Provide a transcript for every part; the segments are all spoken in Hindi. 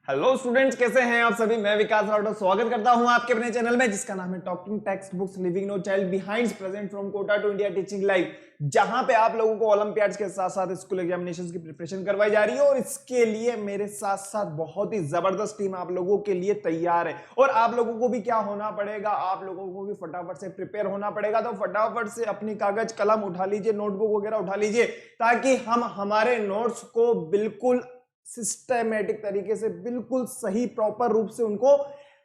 हेलो स्टूडेंट्स, कैसे हैं आप सभी। मैं विकास राठौर स्वागत करता हूं आपके अपने चैनल में जिसका नाम है talking textbooks living no child behind present from Kota to India teaching live, जहां पे आप लोगों को ओलंपियाड्स के साथ साथ स्कूल एग्जामिनेशंस की प्रिपरेशन करवाई जा रही है। और इसके लिए मेरे साथ साथ बहुत ही जबरदस्त टीम आप लोगों के लिए तैयार है। और आप लोगों को भी क्या होना पड़ेगा, आप लोगों को भी फटाफट से प्रिपेयर होना पड़ेगा। तो फटाफट से अपनी कागज कलम उठा लीजिए, नोटबुक वगैरह उठा लीजिए, ताकि हम हमारे नोट्स को बिल्कुल सिस्टमैटिक तरीके से, बिल्कुल सही प्रॉपर रूप से उनको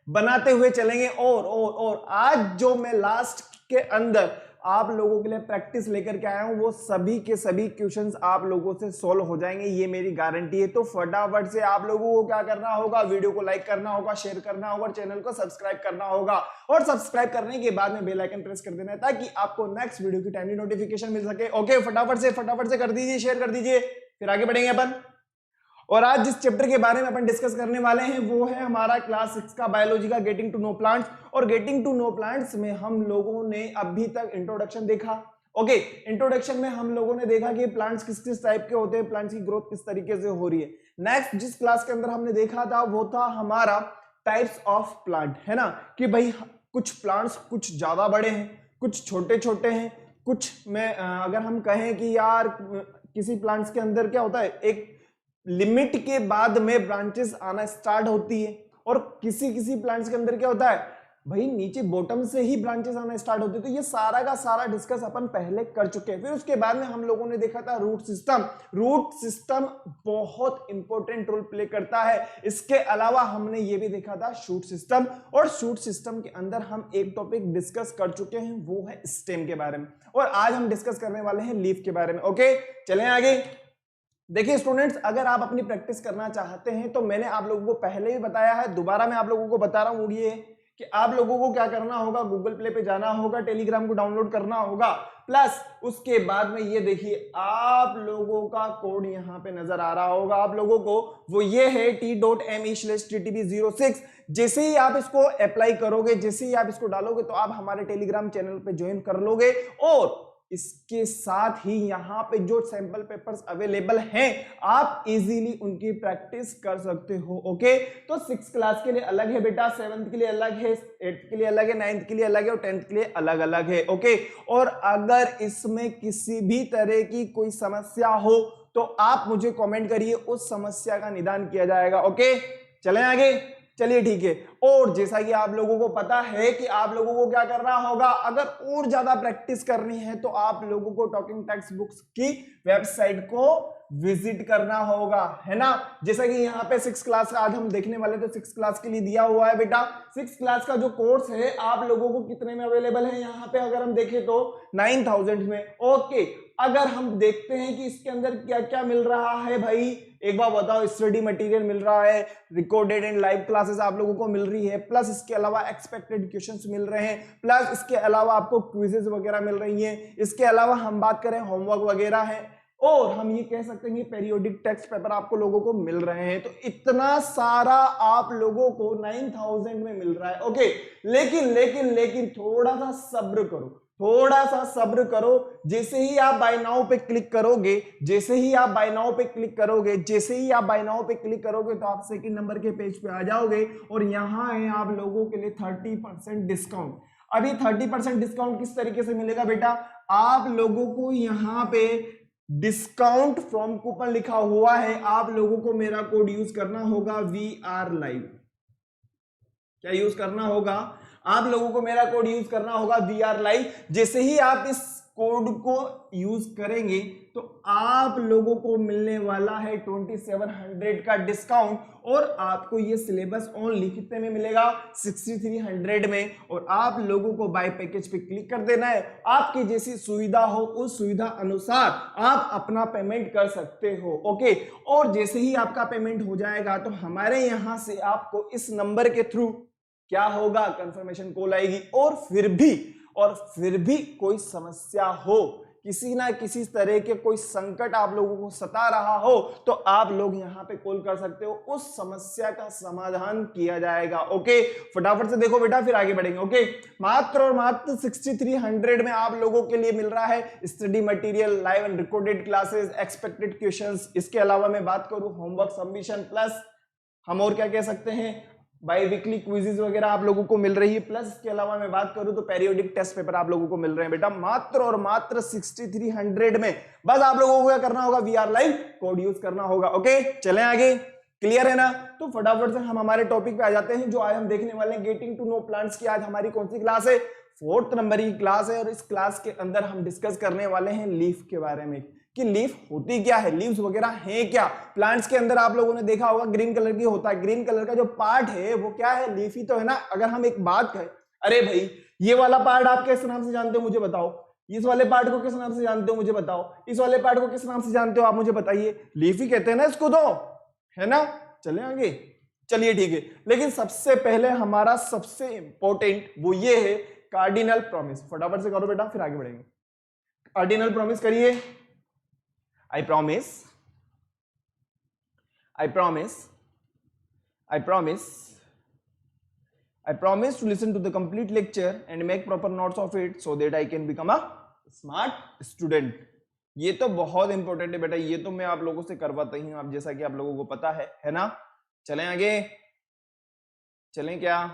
बनाते हुए चलेंगे। और आज जो मैं लास्ट के अंदर आप लोगों के लिए प्रैक्टिस लेकर के आया हूं, वो सभी के सभी क्वेश्चंस आप लोगों से सॉल्व हो जाएंगे, ये मेरी गारंटी है। तो फटाफट से आप लोगों को क्या करना होगा, वीडियो को लाइक करना होगा, शेयर करना होगा और चैनल को सब्सक्राइब करना होगा। और सब्सक्राइब करने के बाद में बेल आइकन प्रेस कर देना है ताकि आपको नेक्स्ट वीडियो की टाइमली नोटिफिकेशन मिल सके। ओके, फटाफट से कर दीजिए, शेयर कर दीजिए, फिर आगे बढ़ेंगे अपन। और आज जिस चैप्टर के बारे में अपन डिस्कस करने वाले हैं वो है हमारा क्लास 6 का बायोलॉजी का गेटिंग टू नो प्लांट्स। और गेटिंग टू नो प्लांट्स में हम लोगों ने अभी तक इंट्रोडक्शन देखा। ओके, इंट्रोडक्शन में हम लोगों ने देखा कि प्लांट्स किस किस टाइप के होते हैं, प्लांट्स की ग्रोथ किस तरीके से हो रही है। नेक्स्ट जिस क्लास के अंदर हमने देखा था वो था हमारा टाइप्स ऑफ प्लांट, है ना, कि भाई कुछ प्लांट्स कुछ ज्यादा बड़े हैं, कुछ छोटे छोटे हैं, कुछ में अगर हम कहें कि यार किसी प्लांट्स के अंदर क्या होता है, एक लिमिट के बाद में ब्रांचेस आना स्टार्ट होती है। और किसी किसी प्लांट्स के अंदर क्या होता है भाई, नीचे बॉटम से ही ब्रांचेस आना स्टार्ट होती है। तो ये सारा का सारा डिस्कस अपन पहले कर चुके हैं। फिर उसके बाद में हम लोगों ने देखा था रूट सिस्टम। रूट सिस्टम बहुत इंपॉर्टेंट रोल प्ले करता है। इसके अलावा हमने ये भी देखा था शूट सिस्टम। और शूट सिस्टम के अंदर हम एक टॉपिक डिस्कस कर चुके हैं, वो है स्टेम के बारे में। और आज हम डिस्कस करने वाले हैं लीफ के बारे में। ओके, चलें आगे। देखिए स्टूडेंट्स, अगर आप अपनी प्रैक्टिस करना चाहते हैं तो मैंने आप लोगों को पहले ही बताया है, दोबारा मैं आप लोगों को बता रहा हूं, ये कि आप लोगों को क्या करना होगा, गूगल प्ले पे जाना होगा, टेलीग्राम को डाउनलोड करना होगा, प्लस उसके बाद में ये देखिए आप लोगों का कोड यहाँ पे नजर आ रहा होगा आप लोगों को, वो ये है t.me/ttb06। जैसे ही आप इसको अप्लाई करोगे, जैसे ही आप इसको डालोगे तो आप हमारे टेलीग्राम चैनल पे ज्वाइन कर लोगे। और इसके साथ ही यहाँ पे जो सैंपल पेपर्स अवेलेबल हैं आप इजीली उनकी प्रैक्टिस कर सकते हो। ओके, तो 6 क्लास के लिए अलग है बेटा, 7th के लिए अलग है, 8th के लिए अलग है, 9th के लिए अलग है और 10th के लिए अलग अलग है। ओके, और अगर इसमें किसी भी तरह की कोई समस्या हो तो आप मुझे कमेंट करिए, उस समस्या का निदान किया जाएगा। ओके, चलें आगे। चलिए ठीक है। और जैसा कि आप लोगों को पता है कि आप लोगों को क्या करना होगा, अगर और ज्यादा प्रैक्टिस करनी है तो आप लोगों को टॉकिंग टेक्स्ट बुक्स की वेबसाइट को विजिट करना होगा, है ना। जैसा कि यहाँ पे 6 क्लास का आज हम देखने वाले तो 6 क्लास के लिए दिया हुआ है बेटा। 6 क्लास का जो कोर्स है आप लोगों को कितने में अवेलेबल है, यहाँ पे अगर हम देखें तो 9000 में। ओके, अगर हम देखते हैं कि इसके अंदर क्या क्या मिल रहा है भाई, एक बार बताओ। स्टडी मटेरियल मिल रहा है, रिकॉर्डेड एंड लाइव क्लासेस आप लोगों को मिल रही है, प्लस इसके अलावा एक्सपेक्टेड क्वेश्चंस मिल रहे हैं, प्लस इसके अलावा आपको क्विजेस वगैरह मिल रही हैं। इसके अलावा हम बात करें होमवर्क वगैरह है, और हम ये कह सकते हैं कि पेरियोडिक टेक्स्ट पेपर आपको लोगों को मिल रहे हैं। तो इतना सारा आप लोगों को 9000 में मिल रहा है। ओके, लेकिन थोड़ा सा सब्र करो, थोड़ा सा सब्र करो। जैसे ही आप बाय नाउ पे क्लिक करोगे, जैसे ही आप बाय नाउ पे क्लिक करोगे, जैसे ही आप बाय नाउ पे क्लिक करोगे तो आप सेकंड नंबर के पेज पे आ जाओगे। और यहाँ है आप लोगों के लिए 30% डिस्काउंट। अभी 30% डिस्काउंट किस तरीके से मिलेगा बेटा, आप लोगों को यहाँ पे डिस्काउंट फ्रॉम कूपन लिखा हुआ है, आप लोगों को मेरा कोड यूज करना होगा VR लाइव। क्या यूज करना होगा, आप लोगों को मेरा कोड यूज करना होगा VR लाइव। जैसे ही आप इस कोड को यूज करेंगे तो आप लोगों को मिलने वाला है 2700 का डिस्काउंट। और आपको ये सिलेबस ओनली कितने में मिलेगा, 6300 में। और आप लोगों को बाय पैकेज पे क्लिक कर देना है। आपकी जैसी सुविधा हो उस सुविधा अनुसार आप अपना पेमेंट कर सकते हो। ओके, और जैसे ही आपका पेमेंट हो जाएगा तो हमारे यहां से आपको इस नंबर के थ्रू क्या होगा, कंफर्मेशन कॉल आएगी। और फिर भी कोई समस्या हो, किसी ना किसी तरह के कोई संकट आप लोगों को सता रहा हो तो आप लोग यहाँ पे कॉल कर सकते हो, उस समस्या का समाधान किया जाएगा। ओके, फटाफट से देखो बेटा, फिर आगे बढ़ेंगे। ओके, मात्र और मात्र 6300 में आप लोगों के लिए मिल रहा है study material, live and recorded classes, expected questions. इसके अलावा मैं बात करूं होमवर्क सबमिशन, प्लस हम और क्या कह सकते हैं, बाई वीकली क्विजेज वगैरह आप लोगों को मिल रही है, प्लस इसके अलावा मैं बात करूं तो पेरियोडिक टेस्ट पेपर आप लोगों को मिल रहे हैं बेटा मात्र और मात्र 6300 में। बस आप लोगों को क्या करना होगा, we are live code use करना होगा। ओके चलें आगे, क्लियर है ना। तो फटाफट से हम हमारे टॉपिक पे आ जाते हैं जो आज हम देखने वाले हैं, गेटिंग टू नो प्लांट्स की। आज हमारी कौन सी क्लास है, 4th नंबर की क्लास है, और इस क्लास के अंदर हम डिस्कस करने वाले हैं लीफ के बारे में कि लीफ होती क्या है, लीव्स वगैरह हैं क्या। प्लांट्स के अंदर आप लोगों ने देखा होगा ग्रीन कलर की होता है, ग्रीन कलर का जो पार्ट है वो क्या है, लीफ ही तो है ना। अगर हम एक बात कहें, अरे भाई ये वाला पार्ट आप किस नाम से जानते हो मुझे बताओ, इस वाले पार्ट को किस नाम से जानते हो मुझे बताओ, इस वाले पार्ट को किस नाम से जानते हो आप मुझे बताइए, लीफ ही कहते हैं ना इसको तो, है ना। चले आगे, चलिए ठीक है। लेकिन सबसे पहले हमारा सबसे इंपॉर्टेंट वो ये है कार्डिनल प्रॉमिस। फटाफट से करो बेटा फिर आगे बढ़ेंगे। कार्डिनल प्रॉमिस करिए। I promise to listen to the complete lecture and make proper notes of it so that I can become a smart student। ये तो बहुत इंपॉर्टेंट है बेटा, ये तो मैं आप लोगों से करवाता ही हूं, आप जैसा कि आप लोगों को पता है ना। चलें आगे, चलें क्या,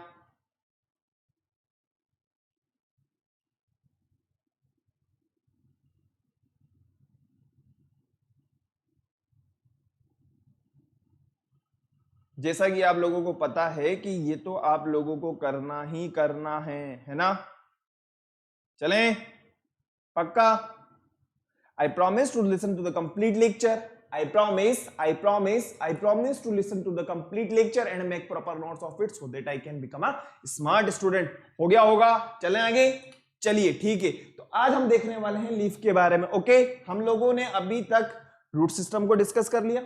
जैसा कि आप लोगों को पता है कि ये तो आप लोगों को करना ही करना है ना। चलें पक्का। I promise to listen to the complete lecture। I promise to listen to the complete lecture and make proper notes of it so that I can become a smart student। हो गया होगा, चलें आगे। चलिए ठीक है, तो आज हम देखने वाले हैं लीफ के बारे में। ओके, हम लोगों ने अभी तक रूट सिस्टम को डिस्कस कर लिया,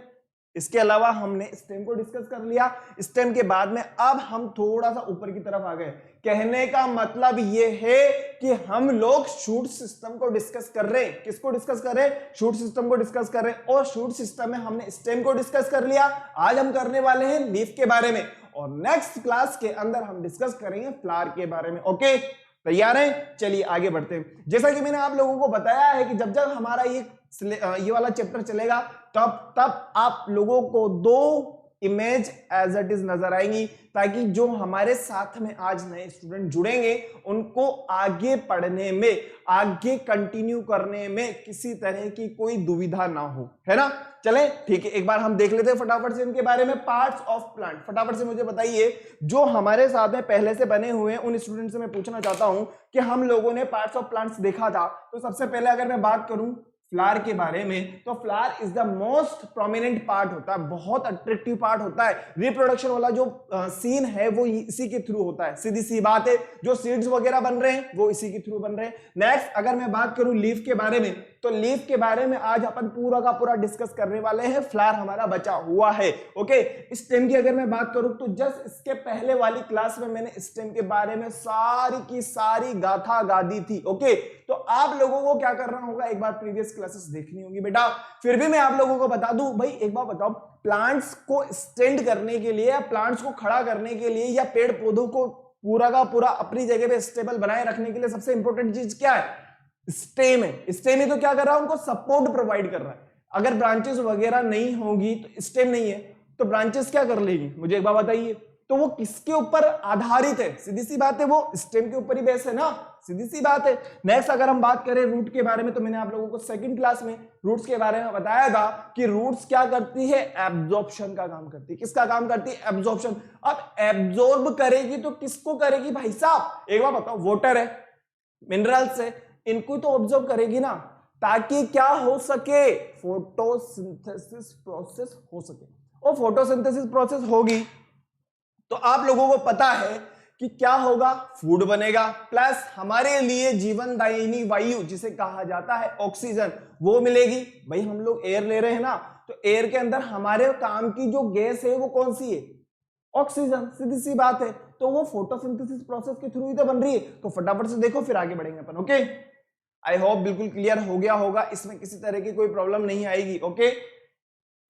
इसके अलावा हमने स्टेम को डिस्कस कर लिया। स्टेम के बाद में अब हम थोड़ा सा ऊपर की तरफ आ गए। कहने का मतलब ये है कि हम लोग शूट सिस्टम को डिस्कस कर रहे हैं। किसको डिस्कस कर रहे हैं, शूट सिस्टम को डिस्कस कर रहे हैं। और शूट सिस्टम में हमने स्टेम को डिस्कस कर लिया। आज हम करने वाले हैं लीफ के बारे में, और नेक्स्ट क्लास के अंदर हम डिस्कस करेंगे फ्लावर के बारे में। ओके तैयार हैं, चलिए आगे बढ़ते हैं। जैसा कि मैंने आप लोगों को बताया है कि जब जब हमारा ये वाला चैप्टर चलेगा तब आप लोगों को 2 इमेज एज इट इज नजर आएंगी, ताकि जो हमारे साथ में आज नए स्टूडेंट जुड़ेंगे उनको आगे पढ़ने में, आगे कंटिन्यू करने में किसी तरह की कोई दुविधा ना हो, है ना। चले ठीक है, एक बार हम देख लेते हैं फटाफट से इनके बारे में। पार्ट्स ऑफ प्लांट, फटाफट से मुझे बताइए, जो हमारे साथ में पहले से बने हुए हैं उन स्टूडेंट से मैं पूछना चाहता हूं कि हम लोगों ने पार्ट्स ऑफ प्लांट्स देखा था। तो सबसे पहले अगर मैं बात करूं फ्लावर के बारे में, तो flower is the most prominent part होता है, बहुत अट्रैक्टिव पार्ट होता है। रिप्रोडक्शन वाला जो सीन है वो इसी के थ्रू होता है, सीधी सी बात है। जो सीड्स वगैरह बन रहे हैं वो इसी के थ्रू बन रहे हैं। नेक्स्ट अगर मैं बात करूं लीफ के बारे में, तो लीफ के बारे में आज अपन पूरा का पूरा डिस्कस करने वाले हैं। फ्लावर हमारा बचा हुआ है। ओके, स्टेम की अगर मैं बात करूं तो जस्ट इसके पहले वाली क्लास में मैंने स्टेम के बारे में सारी की सारी गाथा गा दी थी। ओके, तो आप लोगों को क्या करना होगा, एक बार प्रीवियस क्लासेस देखनी होगी बेटा। फिर भी मैं आप लोगों को बता दूं, भाई एक बार बताओ, प्लांट्स को स्टैंड करने के लिए, प्लांट्स को खड़ा करने के लिए, या पेड़ पौधों को पूरा का पूरा अपनी जगह पे स्टेबल बनाए रखने के लिए सबसे इंपॉर्टेंट चीज क्या है, स्टेम है। स्टेम ही तो क्या कर रहा है, उनको सपोर्ट प्रोवाइड कर रहा है। अगर ब्रांचेस वगैरह नहीं होंगी तो स्टेम नहीं है, तो ब्रांचेस क्या कर लेगी, मुझे एक बार बताइए। तो वो किसके ऊपर आधारित है, सीधी सी बात है, वो स्टेम के ऊपर ही बेस है ना, सीधी सी बात है। नेक्स्ट अगर हम बात करें रूट के बारे में, तो मैंने आप लोगों को सेकंड क्लास में रूट्स के बारे में बताया था कि रूट्स क्या करती है, एब्जॉर्प्शन का काम करती है। किसका काम करती है, एब्जॉर्प्शन। अब एब्जॉर्ब करेगी तो किसको करेगी भाई साहब, एक बार बताओ, वाटर है, मिनरल्स है, इनको तो ऑब्जर्व करेगी ना, ताकि क्या हो सके, फोटोसिंथेसिस प्रोसेस हो सके। और फोटोसिंथेसिस प्रोसेस होगी तो आप लोगों को पता है कि क्या होगा, फूड बनेगा, प्लस हमारे लिए जीवनदायिनी वायु जिसे कहा जाता है ऑक्सीजन, वो मिलेगी। भाई हम लोग एयर ले रहे हैं ना, तो एयर के अंदर हमारे काम की जो गैस है वो कौन सी है, ऑक्सीजन, सीधी सी बात है। तो वो फोटोसिंथेसिस प्रोसेस के थ्रू ही तो बन रही है। तो फटाफट से देखो फिर आगे बढ़ेंगे अपन। ओके, आई होप बिल्कुल क्लियर हो गया होगा, इसमें किसी तरह की कोई प्रॉब्लम नहीं आएगी। ओके,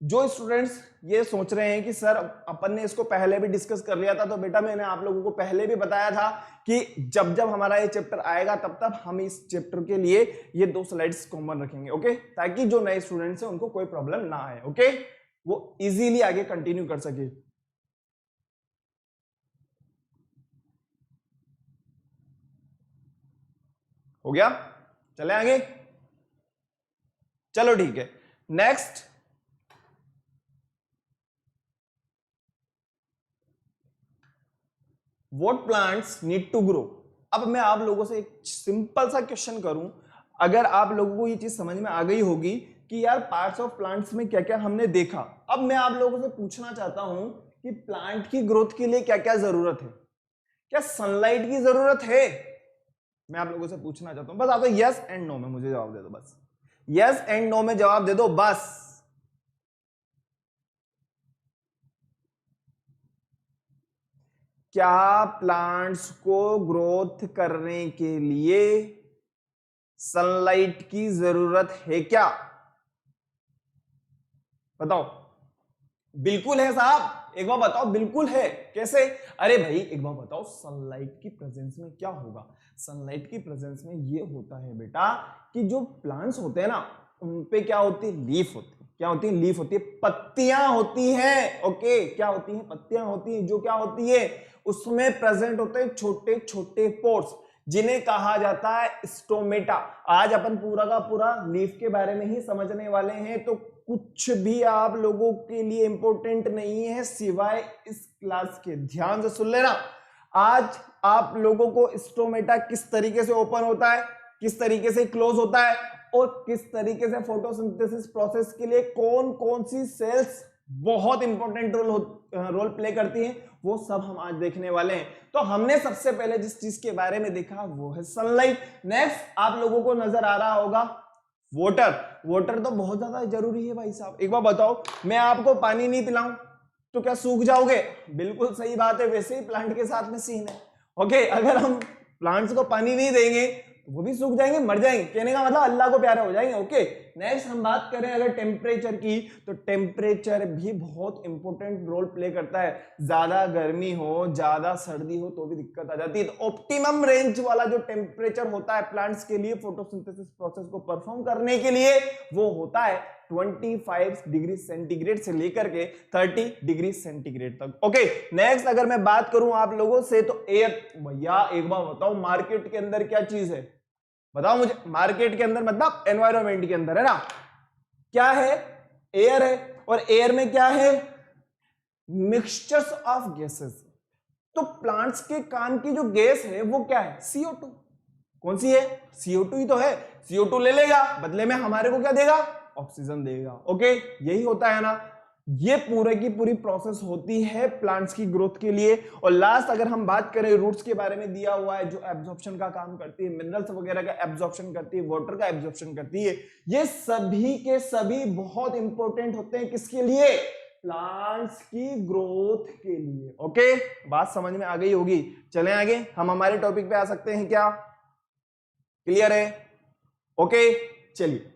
जो स्टूडेंट्स ये सोच रहे हैं कि सर अपन ने इसको पहले भी डिस्कस कर लिया था, तो बेटा मैंने आप लोगों को पहले भी बताया था कि जब जब हमारा ये चैप्टर आएगा तब तब हम इस चैप्टर के लिए ये 2 स्लाइड्स कॉमन रखेंगे। ओके, ताकि जो नए स्टूडेंट्स हैं उनको कोई प्रॉब्लम ना आए। ओके, वो इजीली आगे कंटिन्यू कर सके। हो गया, चले आगे, चलो ठीक है। Next, what plants need to grow. अब मैं आप लोगों से एक सिंपल सा क्वेश्चन करूं, अगर आप लोगों को ये चीज समझ में आ गई होगी कि यार पार्ट्स ऑफ प्लांट्स में क्या क्या हमने देखा, अब मैं आप लोगों से पूछना चाहता हूं कि प्लांट की ग्रोथ के लिए क्या क्या जरूरत है। क्या सनलाइट की जरूरत है? मैं आप लोगों से पूछना चाहता हूं, बस आप तो यस एंड नो में मुझे जवाब दे दो, बस यस एंड नो में जवाब दे दो बस। क्या प्लांट्स को ग्रोथ करने के लिए सनलाइट की जरूरत है क्या? बताओ। बिल्कुल है साहब, एक बार बताओ। बिल्कुल है, कैसे? अरे भाई एक बार बताओ, सनलाइट की प्रेजेंस में क्या होगा? सनलाइट की प्रेजेंस में ये होता है बेटा कि जो प्लांट्स होते हैं ना, उन पे क्या होती है? लीफ होती है। क्या होती है? लीफ होती है, पत्तियां होती हैं। ओके, क्या होती हैं? पत्तियां होती हैं। जो क्या होती है, उसमें प्रेजेंट होते हैं छोटे छोटे पोर्स, जिन्हें कहा जाता है स्टोमेटा। आज अपन पूरा का पूरा लीफ के बारे में ही समझने वाले हैं, तो कुछ भी आप लोगों के लिए इंपॉर्टेंट नहीं है सिवाय इस क्लास के। ध्यान से सुन लेना। आज आप लोगों को स्टोमेटा किस तरीके से ओपन होता है, किस तरीके से क्लोज होता है, और किस तरीके से फोटोसिंथेसिस प्रोसेस के लिए कौन कौन सी सेल्स बहुत इंपॉर्टेंट रोल प्ले करती हैं, वो सब हम आज देखने वाले हैं। तो हमने सबसे पहले जिस चीज के बारे में देखा वो है सनलाइट। नेक्स्ट आप लोगों को नजर आ रहा होगा वाटर। वाटर तो बहुत ज्यादा जरूरी है भाई साहब। एक बार बताओ, मैं आपको पानी नहीं पिलाऊं तो क्या सूख जाओगे? बिल्कुल सही बात है, वैसे ही प्लांट के साथ में सीन है। ओके, अगर हम प्लांट्स को पानी नहीं देंगे तो वो भी सूख जाएंगे, मर जाएंगे। कहने का मतलब अल्लाह को प्यारे हो जाएंगे। ओके, नेक्स्ट हम बात करें अगर टेम्परेचर की, तो टेम्परेचर भी बहुत इंपॉर्टेंट रोल प्ले करता है। ज्यादा गर्मी हो, ज्यादा सर्दी हो तो भी दिक्कत आ जाती है। तो ऑप्टिमम रेंज वाला जो टेम्परेचर होता है प्लांट्स के लिए फोटोसिंथेसिस प्रोसेस को परफॉर्म करने के लिए, वो होता है 25 डिग्री सेंटीग्रेड से लेकर के 30 डिग्री सेंटीग्रेड तक। ओके, नेक्स्ट अगर मैं बात करूं आप लोगों से, तो एयर। भैया एक बार बताओ, मार्केट के अंदर क्या चीज है? बताओ मुझे। मार्केट के अंदर मतलब एनवायरमेंट के अंदर है ना, क्या है? एयर है। और एयर में क्या है? Mixtures of gases. तो प्लांट्स के काम की जो गैस है वो क्या है? CO2। कौन सी है? CO2 ही तो है। CO2 ले लेगा, बदले में हमारे को क्या देगा? ऑक्सीजन देगा। ओके, यही होता है ना। ये पूरे की पूरी प्रोसेस होती है प्लांट्स की ग्रोथ के लिए। और लास्ट अगर हम बात करें रूट्स के बारे में, दिया हुआ है जो एब्जॉर्प्शन का काम करती है, मिनरल्स वगैरह का एब्जॉर्प्शन करती है, वाटर का एब्जॉर्प्शन करती है। ये सभी के सभी बहुत इंपॉर्टेंट होते हैं किसके लिए? प्लांट्स की ग्रोथ के लिए। ओके, बात समझ में आ गई होगी। चलें आगे, हम हमारे टॉपिक पे आ सकते हैं क्या? क्लियर है? ओके, चलिए।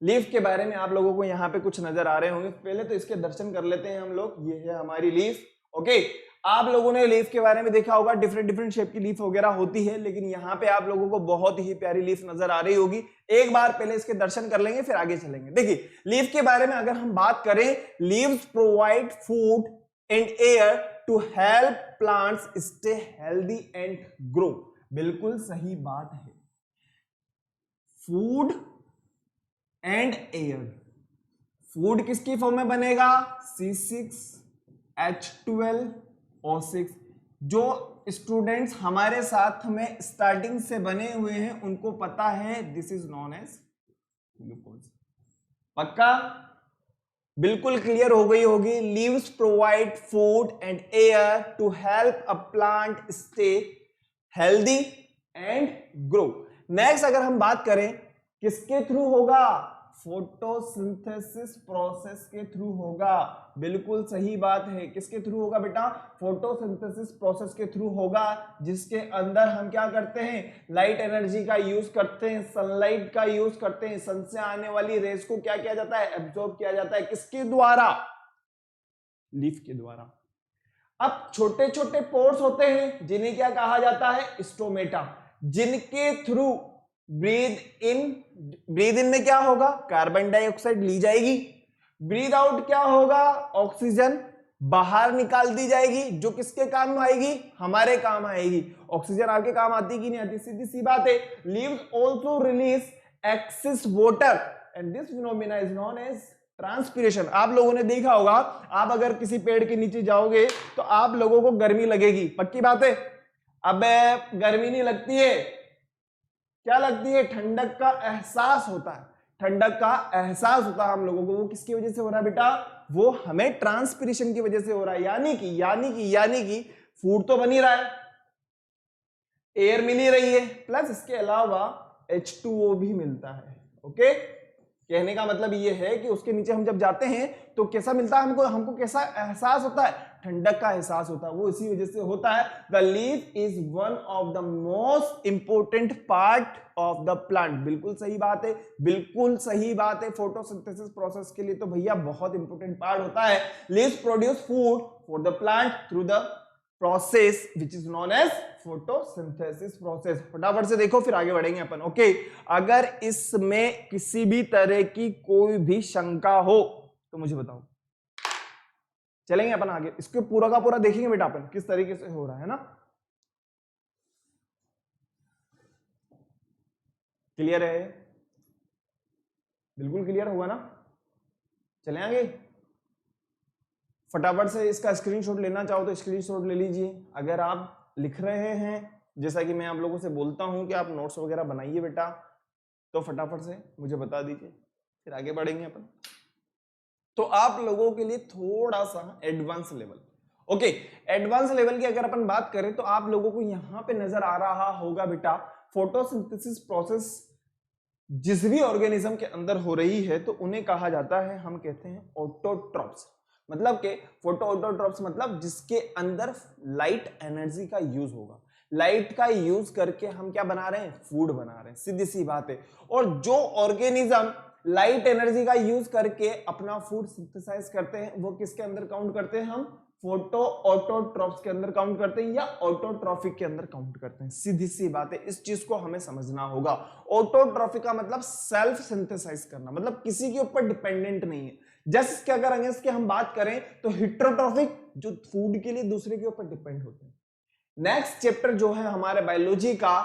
लीफ के बारे में आप लोगों को यहाँ पे कुछ नजर आ रहे होंगे। पहले तो इसके दर्शन कर लेते हैं हम लोग। ये है हमारी लीफ। ओके, आप लोगों ने लीफ के बारे में देखा होगा, डिफरेंट डिफरेंट शेप की लीफ वगैरह होती है, लेकिन यहाँ पे आप लोगों को बहुत ही प्यारी लीफ नजर आ रही होगी। एक बार पहले इसके दर्शन कर लेंगे, फिर आगे चलेंगे। देखिए, लीफ के बारे में अगर हम बात करें, leaves provide food and air to help plants stay healthy and grow. बिल्कुल सही बात है। Food and air. फूड किसकी फॉर्म में बनेगा? C6H12O6। जो स्टूडेंट्स हमारे साथ में स्टार्टिंग से बने हुए हैं उनको पता है, this is known as glucose. पक्का? बिल्कुल क्लियर हो गई होगी। Leaves provide food and air to help a plant stay healthy and grow. Next अगर हम बात करें, किसके थ्रू होगा? फोटोसिंथेसिस प्रोसेस के थ्रू होगा। बिल्कुल सही बात है। किसके थ्रू होगा बेटा? फोटोसिंथेसिस प्रोसेस के थ्रू होगा, जिसके अंदर हम क्या करते हैं? लाइट एनर्जी का यूज करते हैं, सनलाइट का यूज करते हैं। सन से आने वाली रेज को क्या किया जाता है? एब्जॉर्ब किया जाता है। किसके द्वारा? लीफ के द्वारा। अब छोटे छोटे पोर्स होते हैं जिन्हें क्या कहा जाता है? स्टोमेटा, जिनके थ्रू ब्रीद इन में क्या होगा? कार्बन डाइऑक्साइड ली जाएगी। ब्रीद आउट क्या होगा? ऑक्सीजन बाहर निकाल दी जाएगी, जो किसके काम आएगी, हमारे काम आएगी। ऑक्सीजन आपके काम आती कि नहीं आती, सीधी सी बात है। Leaves also release excess water and this phenomena is known as transpiration. आप लोगों ने देखा होगा, आप अगर किसी पेड़ के नीचे जाओगे तो आप लोगों को गर्मी लगेगी, पक्की बात है। अब गर्मी नहीं लगती है, क्या लगती है, ठंडक का एहसास होता है, ठंडक का एहसास होता है हम लोगों को। वो किसकी वजह से हो रहा है बेटा, वो हमें ट्रांसपीरेशन की वजह से हो रहा है। यानी कि फूड तो बन ही रहा है, एयर मिल ही रही है, प्लस इसके अलावा H2O भी मिलता है। ओके, कहने का मतलब ये है कि उसके नीचे हम जब जाते हैं तो कैसा मिलता है हमको कैसा एहसास होता है, ठंडक का एहसास होता है। वो इसी वजह से होता है। The leaf is one of the most important part of the plant. बिल्कुल सही बात है, बिल्कुल सही बात है। फोटोसिंथेसिस प्रोसेस के लिए तो भैया बहुत इंपोर्टेंट पार्ट होता है। Leaves produce food for the plant through the process which is known as photosynthesis process. फटाफट से देखो फिर आगे बढ़ेंगे अपन। ओके, अगर इसमें किसी भी तरह की कोई भी शंका हो तो मुझे बताओ, चलेंगे अपन आगे, इसको पूरा का पूरा देखेंगे बेटा अपन किस तरीके से हो रहा है ना। क्लियर है, बिल्कुल क्लियर हुआ ना। चले आगे, फटाफट से इसका स्क्रीनशॉट लेना चाहो तो स्क्रीनशॉट ले लीजिए। अगर आप लिख रहे हैं, जैसा कि मैं आप लोगों से बोलता हूं कि आप नोट्स वगैरह बनाइए बेटा, तो फटाफट से मुझे बता दीजिए, फिर आगे बढ़ेंगे अपन। तो आप लोगों के लिए थोड़ा सा advance level, okay, advance level की अगर अपन बात करें तो आप लोगों को यहां पे नजर आ रहा होगा बेटा, फोटोसिंथेसिस प्रोसेस जिस भी ऑर्गेनिज्म के अंदर हो रही है तो उन्हें कहा जाता है, हम कहते हैं ऑटोट्रॉप्स। मतलब के फोटो ऑटोट्रॉप्स मतलब जिसके अंदर लाइट एनर्जी का यूज होगा, लाइट का यूज करके हम क्या बना रहे हैं, फूड बना रहे हैं, सीधी सी बात है। और जो ऑर्गेनिज्म लाइट एनर्जी का यूज करके अपना फूड सिंथेसाइज करते हैं वो किसके अंदर काउंट करते हैं, हम फोटो ऑटोट्रॉप्स के अंदर काउंट करते हैं या ऑटोट्रॉफिक के अंदर काउंट करते हैं। सीधी सी बात है, इस चीज को हमें समझना होगा। ऑटोट्रॉफिक का मतलब सेल्फ सिंथेसाइज करना, मतलब किसी के ऊपर डिपेंडेंट नहीं है। जस्ट क्या करेंगे, इसके हम बात करें तो हिट्रोट्रॉफिक जो फूड के लिए दूसरे के ऊपर डिपेंड होते हैं। नेक्स्ट चैप्टर जो है हमारे बायोलॉजी का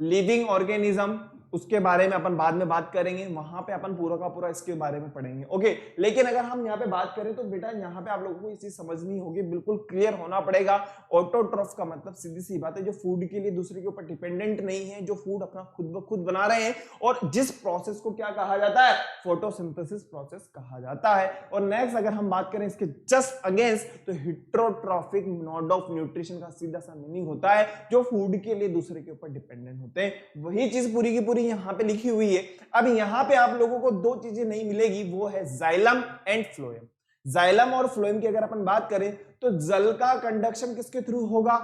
लिविंग ऑर्गेनिज्म, उसके बारे में अपन बाद में बात करेंगे, वहां पे अपन पूरा का पूरा इसके बारे में पढ़ेंगे। ओके, लेकिन अगर हम यहाँ पे बात करें तो बेटा यहाँ पे आप लोगों को ये चीज समझनी होगी, बिल्कुल क्लियर होना पड़ेगा। ऑटोट्रॉफ का मतलब सीधी सी बात है जो फूड के लिए दूसरे के ऊपर डिपेंडेंट नहीं है, जो फूड अपना खुद ब खुद बना रहे हैं, और जिस प्रोसेस को क्या कहा जाता है, फोटोसिंथेसिस प्रोसेस कहा जाता है। और नेक्स्ट अगर हम बात करें इसके जस्ट अगेंस्ट तो हिट्रोट्रॉफिक मोड ऑफ न्यूट्रिशन का सीधा सा मीनिंग होता है जो फूड के लिए दूसरे के ऊपर डिपेंडेंट होते हैं। वही चीज पूरी की पूरी यहां पे लिखी हुई है। अब यहां पे आप लोगों को दो चीजें नहीं मिलेगी, वो है जाइलम एंड फ्लोएम। जाइलम और फ्लोएम की अगर अपन बात करें तो जल का कंडक्शन किसके थ्रू होगा,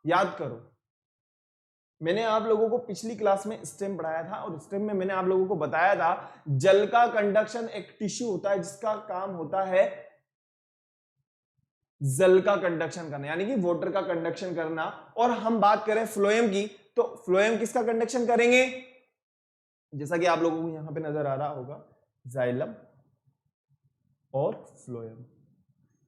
याद करो, मैंने आप लोगों को पिछली क्लास में स्टेम पढ़ाया था और स्टेम में मैंने आप लोगों को बताया था जल का कंडक्शन एक टिश्यू होता है जिसका काम होता है जल का कंडक्शन करना, यानी कि वाटर का कंडक्शन करना। और हम बात करें फ्लोएम की तो फ्लोएम किसका कंडक्शन करेंगे, जैसा कि आप लोगों को यहां पे नजर आ रहा होगा, जाइलम और फ्लोएम।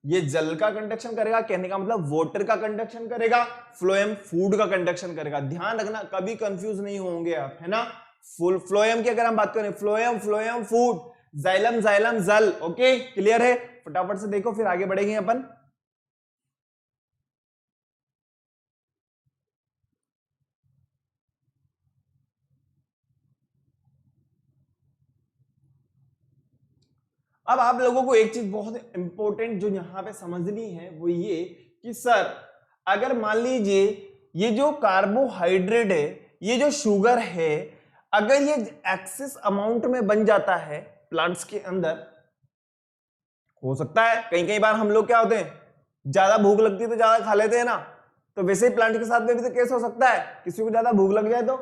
ये जल का कंडक्शन करेगा, कहने का मतलब वाटर का कंडक्शन करेगा, फ्लोएम फूड का कंडक्शन करेगा। ध्यान रखना, कभी कंफ्यूज नहीं होंगे आप, है ना। फुल फ्लोएम की अगर हम बात करें, phloem phloem food, xylem xylem जल। ओके, क्लियर है, फटाफट से देखो फिर आगे बढ़ेंगे अपन। अब आप लोगों को एक चीज बहुत इंपॉर्टेंट जो यहां पे समझनी है वो ये कि सर अगर मान लीजिए ये जो कार्बोहाइड्रेट है, ये जो शुगर है, अगर ये एक्सेस अमाउंट में बन जाता है प्लांट्स के अंदर, हो सकता है कई कई बार हम लोग क्या होते हैं, ज्यादा भूख लगती है तो ज्यादा खा लेते हैं ना, तो वैसे ही प्लांट के साथ में भी तो केस हो सकता है, किसी को ज्यादा भूख लग जाए तो।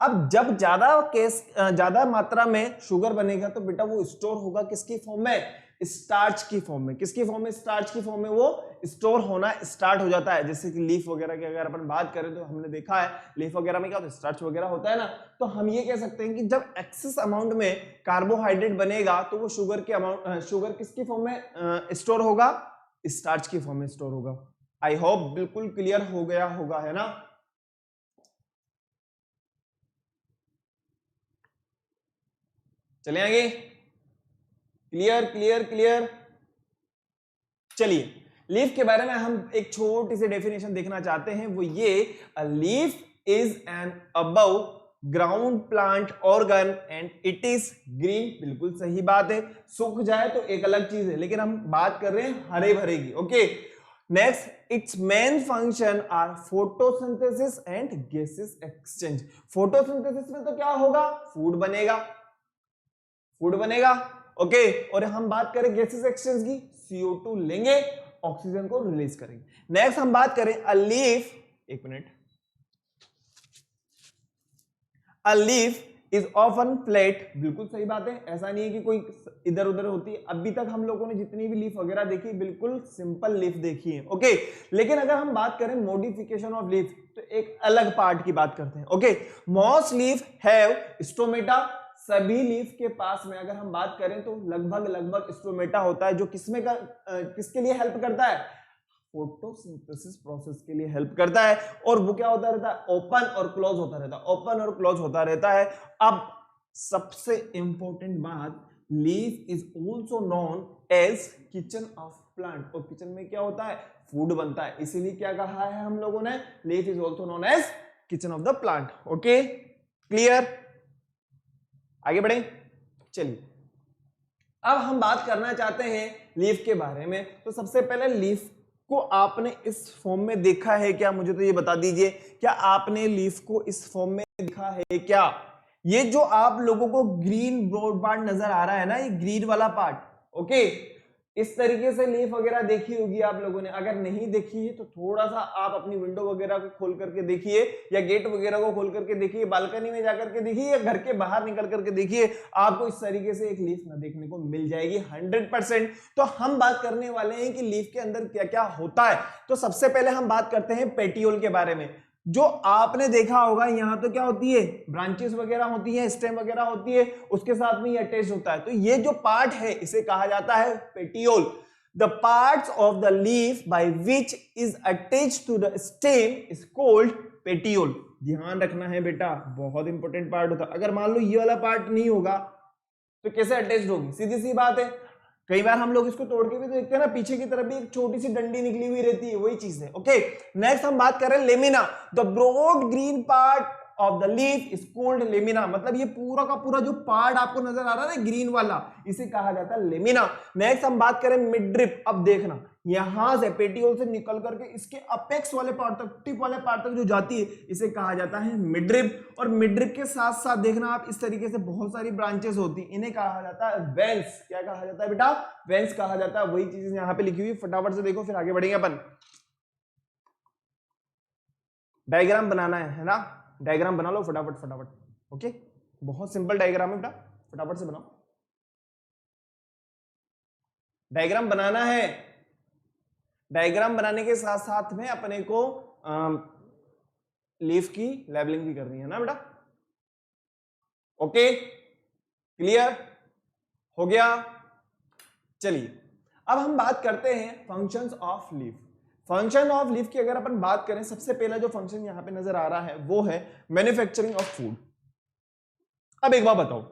अब जब ज्यादा मात्रा में शुगर बनेगा तो बेटा वो स्टोर होगा किसकी फॉर्म में, स्टार्च की फॉर्म में। किसकी फॉर्म में, स्टार्च की फॉर्म में वो स्टोर होना स्टार्ट हो जाता है। जैसे कि लीफ वगैरह की अगर अपन बात करें तो हमने देखा है लीफ वगैरह में क्या होता है, स्टार्च वगैरह होता है ना। तो हम ये कह सकते हैं कि जब एक्सेस अमाउंट में कार्बोहाइड्रेट बनेगा तो वो शुगर किसकी फॉर्म में स्टोर होगा, स्टार्च की फॉर्म में स्टोर होगा। आई होप बिल्कुल क्लियर हो गया होगा, है ना। चले आगे, क्लियर क्लियर क्लियर। चलिए लीफ के बारे में हम एक छोटी सी डेफिनेशन देखना चाहते हैं, वो ये, a leaf is an above ground plant organ and it is green. बिल्कुल सही बात है, सूख जाए तो एक अलग चीज है, लेकिन हम बात कर रहे हैं हरे भरे की। Okay, next, it's main function are photosynthesis and gases exchange. Photosynthesis में तो क्या होगा, फूड बनेगा, फूड बनेगा। ओके, और हम बात करें गैसेस एक्सचेंज की, CO2 लेंगे, ऑक्सीजन को रिलीज करेंगे। नेक्स्ट हम बात करें अ लीफ, एक minute, a leaf is often flat. बिल्कुल सही बात है, ऐसा नहीं है कि कोई इधर उधर होती है। अभी तक हम लोगों ने जितनी भी लीफ वगैरह देखी बिल्कुल सिंपल लीफ देखी है। ओके, लेकिन अगर हम बात करें मॉडिफिकेशन ऑफ लीफ तो एक अलग पार्ट की बात करते हैं। Okay, most leaf have stomata. सभी लीफ के पास में अगर हम बात करें तो लगभग स्टोमेटा होता है, जो किसमें का किसके लिए हेल्प करता है, फोटोसिंथेसिस प्रोसेस के लिए हेल्प करता है। और वो क्या होता रहता है, ओपन और क्लोज होता रहता है, ओपन और क्लोज होता रहता है। अब सबसे इंपॉर्टेंट बात, leaf is also known as kitchen of plant. और किचन में क्या होता है, फूड बनता है, इसीलिए क्या कहा है हम लोगों ने, leaf is also known as kitchen of the plant. Okay, clear, आगे बढ़े। चलिए अब हम बात करना चाहते हैं लीफ के बारे में। तो सबसे पहले लीफ को आपने इस फॉर्म में देखा है क्या, मुझे तो ये बता दीजिए, क्या आपने लीफ को इस फॉर्म में देखा है क्या। ये जो आप लोगों को ग्रीन ब्रॉड पार्ट नजर आ रहा है ना, ये ग्रीन वाला पार्ट, ओके, इस तरीके से लीफ वगैरह देखी होगी आप लोगों ने। अगर नहीं देखी है तो थोड़ा सा आप अपनी विंडो वगैरह को खोल करके देखिए, या गेट वगैरह को खोल करके देखिए, बालकनी में जाकर के देखिए, या घर के बाहर निकल करके देखिए, आपको इस तरीके से एक लीफ ना देखने को मिल जाएगी 100%। तो हम बात करने वाले हैं कि लीफ के अंदर क्या क्या होता है। तो सबसे पहले हम बात करते हैं पेटियोल के बारे में। जो आपने देखा होगा यहां तो क्या होती है, ब्रांचेस वगैरह होती है, स्टेम वगैरह होती है, उसके साथ में ये अटैच होता है। तो ये जो पार्ट है इसे कहा जाता है petiole. The parts of the leaf by which is attached to the stem is called petiole. ध्यान रखना है बेटा, बहुत इंपॉर्टेंट पार्ट होता है। अगर मान लो ये वाला पार्ट नहीं होगा तो कैसे अटैच्ड होगी, सीधी सी बात है। कई बार हम लोग इसको तोड़ के भी तो देखते हैं ना, पीछे की तरफ भी एक छोटी सी डंडी निकली हुई रहती है, वही चीज है। ओके, नेक्स्ट हम बात करें lamina. The broad green part of the leaf is called lamina. मतलब ये पूरा का पूरा जो पार्ट आपको नजर आ रहा है ना ग्रीन वाला, इसे कहा जाता है लेमिना। नेक्स्ट हम बात करें मिडरिप। अब देखना, यहां से पेटियोल से निकल करके इसके अपेक्स वाले पार्ट तक, टिप वाले पार्ट तक जो जाती है, इसे कहा जाता है मिडरिप। और मिडरिप के साथ साथ देखना आप, इस तरीके से बहुत सारी ब्रांचेस होती हैं, इन्हें कहा जाता है वेंस। क्या कहा जाता है बेटा, वेंस कहा जाता है। वही चीज यहां पे लिखी हुई, फटाफट से देखो फिर आगे बढ़ेंगे अपन। डायग्राम बनाना है ना, डायग्राम बना लो फटाफट फटाफट। ओके, बहुत सिंपल डायग्राम है बेटा, फटाफट से बनाओ। डायग्राम बनाना है, डायग्राम बनाने के साथ साथ में अपने को लीफ की लेबलिंग भी करनी है ना बेटा। ओके, क्लियर हो गया। चलिए अब हम बात करते हैं functions of leaf. Function of leaf की अगर अपन बात करें, सबसे पहला जो फंक्शन यहां पे नजर आ रहा है वो है मैन्युफैक्चरिंग ऑफ फूड। अब एक बात बताओ,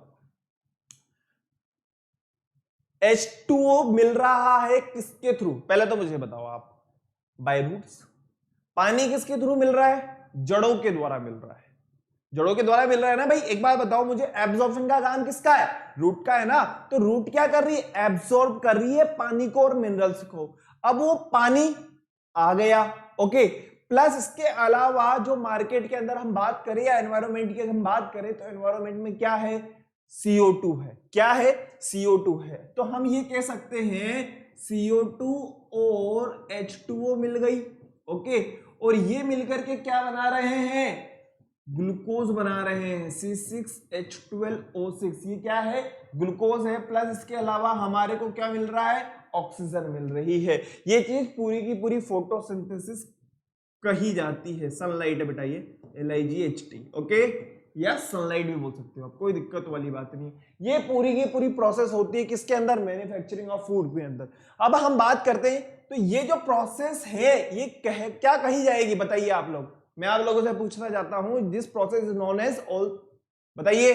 H2O मिल रहा है किसके थ्रू, पहले तो मुझे बताओ आप, बाय रूट्स। पानी किसके थ्रू मिल रहा है, जड़ों के द्वारा मिल रहा है, जड़ों के द्वारा मिल रहा है ना भाई। एक बात बताओ मुझे, एब्जॉर्प्शन का काम किसका है, रूट का है ना। तो रूट क्या कर रही है, एब्सॉर्ब कर रही है पानी को और मिनरल्स को। अब वो पानी आ गया, ओके, प्लस इसके अलावा जो मार्केट के अंदर हम बात करें या एनवायरमेंट की हम बात करें, तो एनवायरमेंट में क्या है, CO2 है। क्या है, CO2 है। तो हम ये कह सकते हैं CO2 और H2O मिल गई, ओके, और ये मिलकर के क्या बना रहे हैं, ग्लूकोज बना रहे हैं, C6H12O6। ये क्या है, ग्लूकोज है, प्लस इसके अलावा हमारे को क्या मिल रहा है, ऑक्सीजन मिल रही है। ये चीज पूरी की पूरी फोटोसिंथेसिस कही जाती है। सनलाइट है बेटा, ये LIGHT। ओके, या सनलाइट भी बोल सकते हो आप, कोई दिक्कत वाली बात नहीं। ये पूरी की पूरी प्रोसेस होती है किसके अंदर, मैन्युफैक्चरिंग ऑफ फूड के अंदर। अब हम बात करते हैं तो ये जो प्रोसेस है ये क्या कही जाएगी बताइए आप लोग, मैं आप लोगों से पूछना चाहता हूं, this process is known as all, बताइए।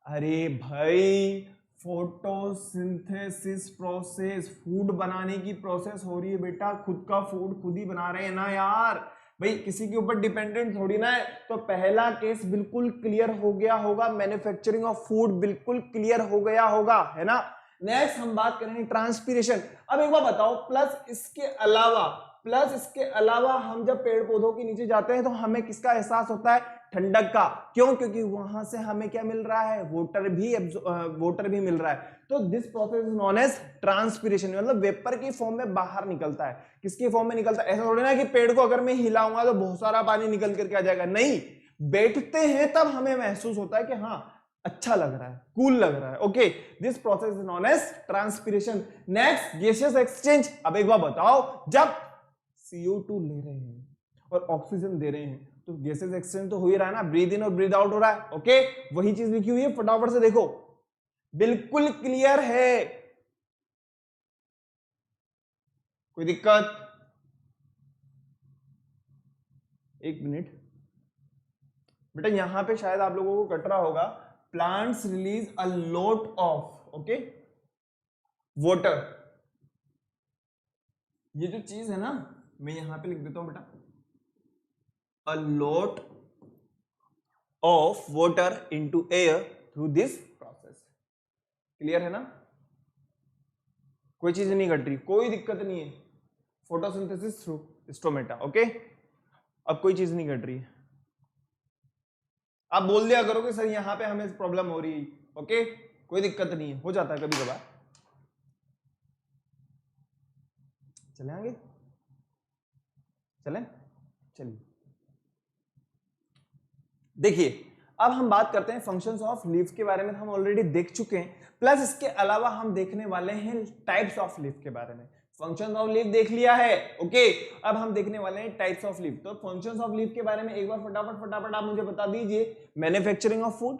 अरे भाई फोटोसिंथेसिस प्रोसेस, फूड बनाने की प्रोसेस हो रही है बेटा, खुद का फूड खुद ही बना रहे हैं ना यार, भाई किसी के ऊपर डिपेंडेंट थोड़ी ना है। तो पहला केस बिल्कुल क्लियर हो गया होगा, मैन्युफैक्चरिंग ऑफ फूड बिल्कुल क्लियर हो गया होगा, है ना। नेक्स्ट हम बात करेंगे ट्रांसपीरेशन। अब एक बार बताओ, प्लस इसके अलावा हम जब पेड़ पौधों के नीचे जाते हैं तो हमें किसका एहसास होता है, ठंडक का। क्यों, क्योंकि वहां से हमें क्या मिल रहा है, वाटर भी मिल रहा है। तो this process is known as transpiration, मतलब वेपर की फॉर्म में बाहर निकलता है। किसकी फॉर्म में निकलता है, ऐसा थोड़ी ना कि पेड़ को अगर मैं हिलाऊंगा तो बहुत सारा पानी निकल करके आ जाएगा, नहीं, बैठते हैं तब हमें महसूस होता है कि हाँ अच्छा लग रहा है, कूल लग रहा है। Okay, this process is known as transpiration. Next gaseous exchange. अब एक बार बताओ, जब CO2 ले रहे हैं और ऑक्सीजन दे रहे हैं तो गैसेस एक्सचेंज तो हो ही रहा है ना, ब्रीद इन और ब्रीद आउट हो रहा है। ओके, वही चीज लिखी हुई है, फटाफट से देखो, बिल्कुल क्लियर है, कोई दिक्कत, एक मिनट बेटा, यहां पे शायद आप लोगों को कट रहा होगा, plants release a lot of, okay, water. ये जो चीज है ना, मैं यहां पे लिख देता हूं बेटा, a lot of water into air through this process. Clear है ना, कोई चीज नहीं घट रही, कोई दिक्कत नहीं है, फोटोसिंथेसिस थ्रू स्टोमेटा। ओके, अब कोई चीज नहीं घट रही है, आप बोल दिया करो कि सर यहां पे हमें प्रॉब्लम हो रही है। ओके, कोई दिक्कत नहीं है, हो जाता है कभी कभार। चले आगे, चलें, चलिए देखिए, अब हम बात करते हैं फंक्शंस ऑफ लीफ के बारे में, हम ऑलरेडी देख चुके हैं, प्लस इसके अलावा हम देखने वाले हैं टाइप्स ऑफ लीफ के बारे में। फंक्शंस ऑफ लीफ देख लिया है, ओके, अब हम देखने वाले हैं टाइप्स ऑफ लीफ। तो फंक्शंस ऑफ लीफ के बारे में एक बार फटाफट आप मुझे बता दीजिए, मैन्युफैक्चरिंग ऑफ फूड,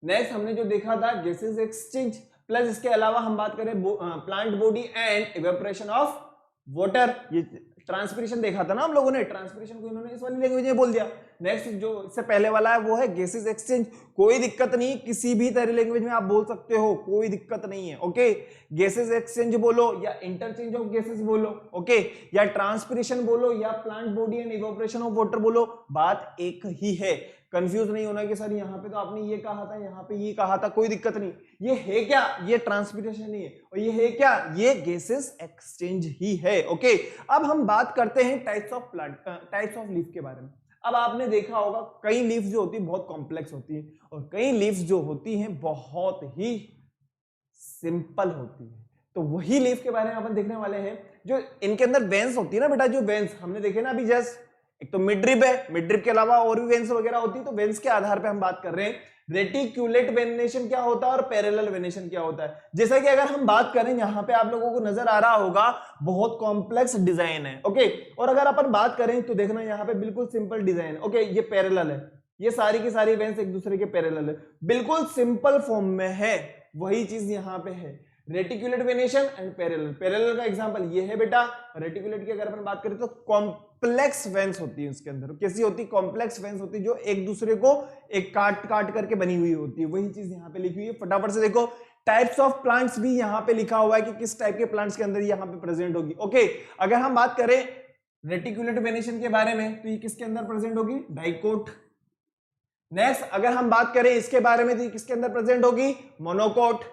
नेक्स्ट हमने जो देखा था गैसेस एक्सचेंज, प्लस इसके अलावा हम बात करें plant body and evaporation of water, ये ट्रांसपिरेशन देखा था ना हम लोगों ने, ट्रांसपिरेशन को इन्होंने इस वाली लैंग्वेज में बोल दिया। नेक्स्ट जो इससे पहले वाला है वो है गैसेस एक्सचेंज, कोई दिक्कत नहीं, किसी भी तरह लैंग्वेज में आप बोल सकते हो, कोई दिक्कत नहीं है। ओके, गैसेस एक्सचेंज बोलो या इंटरचेंज ऑफ गैसेस बोलो, ओके, या ट्रांसपिरेशन बोलो या plant body and evaporation of water बोलो, बात एक ही है। कंफ्यूज नहीं होना कि सर यहाँ पे तो आपने ये कहा था, यहाँ पे ये कहा था, कोई दिक्कत नहीं, ये है क्या, ये ट्रांसपिरेशन ही है, और ये है क्या, ये गैसेस एक्सचेंज ही है। ओके, अब हम बात करते हैं टाइप्स ऑफ लीफ के बारे में। अब आपने देखा होगा कई लीफ जो होती है बहुत कॉम्प्लेक्स होती है, और कई लीफ जो होती हैं बहुत ही सिंपल होती है। तो वही लीफ के बारे में अपन देखने वाले हैं, जो इनके अंदर वेंस होती है ना बेटा, जो वेंस हमने देखे ना अभी जस्ट, एक तो मिड रिब है, मिड रिब के अलावा और भी वेंस वगैरह होती है, तो वेंस के आधार पे हम बात कर रहे हैं। रेटिक्यूलेट वेनेशन क्या होता है और पैरेलल वेनेशन क्या होता है। जैसा कि अगर हम बात करें, यहां पे आप लोगों को नजर आ रहा होगा बहुत कॉम्प्लेक्स डिजाइन है, ओके, और अगर अपन बात करें तो देखना यहाँ पे बिल्कुल सिंपल डिजाइन है। ओके, ये पैरेलल है, ये सारी की सारी वेंस एक दूसरे के पैरेलल है, बिल्कुल सिंपल फॉर्म में है, वही चीज यहाँ पे है, reticulate venation and parallel. Parallel का एग्जांपल ये है बेटा, रेटिकुलेट की अगर अपन बात करें तो कॉम्प्लेक्स वेंस होती है उसके अंदर, कैसी होती है, कॉम्प्लेक्स वेंस होती है, जो एक दूसरे को एक काट करके बनी हुई होती है, वही चीज यहाँ पे लिखी हुई है। फटाफट से देखो, टाइप्स ऑफ प्लांट्स भी यहाँ पे लिखा हुआ है कि किस टाइप के प्लांट्स के अंदर यहाँ पे प्रेजेंट होगी। ओके, अगर हम बात करें रेटिकुलेट वेनेशन के बारे में तो ये किसके अंदर प्रेजेंट होगी, डाइकोट। नेक्स्ट अगर हम बात करें इसके बारे में तो ये किसके अंदर प्रेजेंट होगी, मोनोकोट।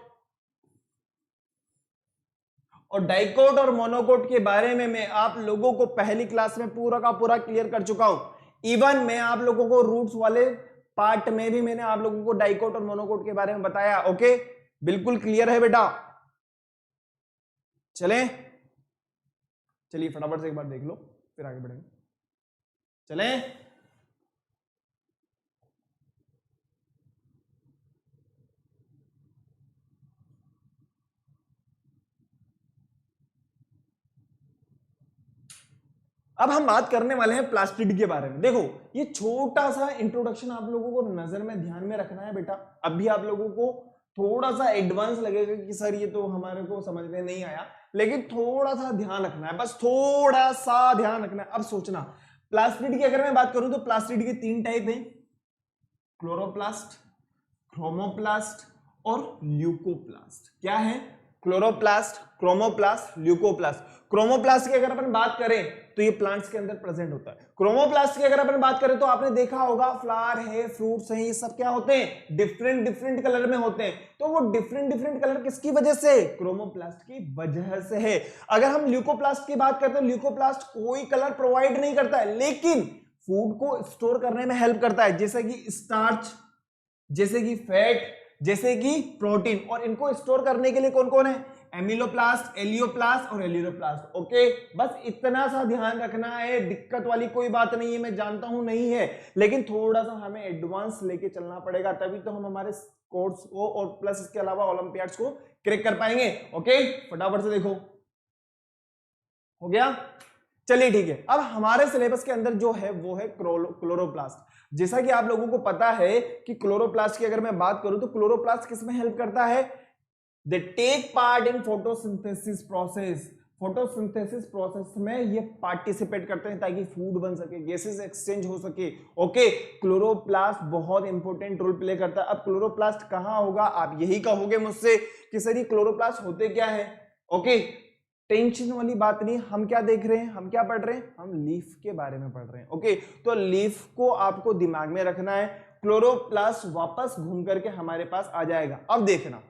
और डाइकोट और मोनोकोट के बारे में मैं आप लोगों को पहली क्लास में पूरा का पूरा क्लियर कर चुका हूं। इवन मैं आप लोगों को रूट्स वाले पार्ट में भी मैंने आप लोगों को डाइकोट और मोनोकोट के बारे में बताया। ओके, बिल्कुल क्लियर है बेटा, चलें, चलिए फटाफट से एक बार देख लो फिर आगे बढ़ेंगे, चलें। अब हम बात करने वाले हैं प्लास्टिड के बारे में। देखो ये छोटा सा इंट्रोडक्शन आप लोगों को नजर में ध्यान में रखना है बेटा। अभी आप लोगों को थोड़ा सा एडवांस लगेगा कि सर ये तो हमारे को समझ में नहीं आया, लेकिन थोड़ा सा ध्यान रखना है, बस थोड़ा सा ध्यान रखना है। अब सोचना प्लास्टिड की अगर मैं बात करूं तो प्लास्टिड के 3 टाइप हैं, क्लोरोप्लास्ट, क्रोमोप्लास्ट और ल्यूकोप्लास्ट। क्या है? Chloroplast, chromoplast, leucoplast. क्रोमोप्लास्ट की अगर अपन बात करें तो ये प्लांट्स के अंदर प्रेजेंट होता है। क्रोमोप्लास्ट की अगर अपन बात करें तो आपने देखा होगा फ्लावर है, फ्रूट्स हैं, ये सब क्या होते हैं? डिफरेंट डिफरेंट कलर में होते हैं। तो वो डिफरेंट डिफरेंट कलर किसकी वजह से? क्रोमोप्लास्ट की वजह से है। अगर हम ल्यूकोप्लास्ट की बात करते हैं, ल्यूकोप्लास्ट कोई कलर प्रोवाइड नहीं करता है, लेकिन फूड को स्टोर करने में हेल्प करता है, जैसे कि स्टार्च, जैसे कि फैट, जैसे कि प्रोटीन। और इनको स्टोर करने के लिए कौन कौन है? एमिलोप्लास्ट, एलियोप्लास्ट और एलियोप्लास्ट। ओके, बस इतना सा ध्यान रखना है, दिक्कत वाली कोई बात नहीं है, मैं जानता हूं नहीं है, लेकिन थोड़ा सा हमें एडवांस लेके चलना पड़ेगा, तभी तो हम हमारे कोर्स को और प्लस इसके अलावा ओलंपियाड्स को क्रैक कर पाएंगे। ओके, फटाफट से देखो, हो गया? चलिए ठीक है। अब हमारे सिलेबस के अंदर जो है वो है क्लोरोप्लास्ट। जैसा कि आप लोगों को पता है कि क्लोरोप्लास्ट की अगर मैं बात करूं तो क्लोरोप्लास्ट किस में हेल्प करता है? They take part in photosynthesis process. Photosynthesis process में ये पार्टिसिपेट करते हैं ताकि फूड बन सके, गैसेस एक्सचेंज हो सके। ओके, क्लोरोप्लास्ट बहुत इंपॉर्टेंट रोल प्ले करता है। अब क्लोरोप्लास्ट कहां होगा? आप यही कहोगे मुझसे कि सर ये क्लोरोप्लास्ट होते क्या है? ओके, टेंशन वाली बात नहीं, हम क्या देख रहे हैं, हम क्या पढ़ रहे हैं? हम लीफ के बारे में पढ़ रहे हैं। ओके, तो लीफ को आपको दिमाग में रखना है। क्लोरोप्लास्ट वापस घूम करके हमारे पास आ जाएगा। अब देखना,